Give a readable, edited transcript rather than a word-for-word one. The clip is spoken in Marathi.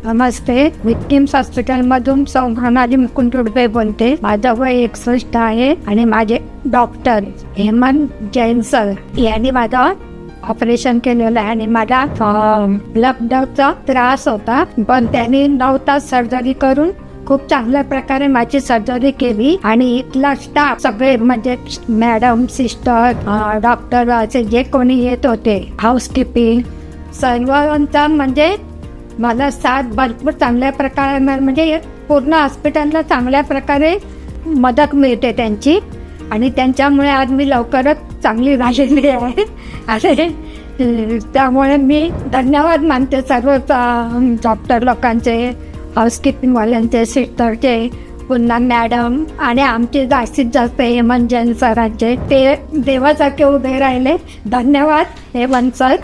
नमस्ते, मी किम्स हॉस्पिटलमधून सौम्य मुकुंद रुडबे बोलते. माझं वय 61 आहे आणि माझे डॉक्टर हेमंत जैन सर यांनी माझं ऑपरेशन केलेलं आहे आणि मला ब्लडचा त्रास होता, पण त्यांनी 9 तास सर्जरी करून खूप चांगल्या प्रकारे माझी सर्जरी केली. आणि इथला स्टाफ सगळे म्हणजे मॅडम, सिस्टर, डॉक्टर असे जे कोणी येत होते, हाऊसकीपिंग, सर्वांचा म्हणजे मला साथ भरपूर चांगल्या प्रकारे म्हणजे पूर्ण हॉस्पिटलला चांगल्या प्रकारे मदत मिळते त्यांची. आणि त्यांच्यामुळे आज मी लवकरच चांगली झालेली आहे. आणि त्यामुळे मी धन्यवाद मानते सर्व डॉक्टर लोकांचे, हाऊसकीपिंगवाल्यांचे, सिस्टरचे, पुन्हा मॅडम आणि आमचे जास्तीत जास्त हेमंत जैन सरांचे. ते देवासारखे उभे राहिले. धन्यवाद हेमंत सर.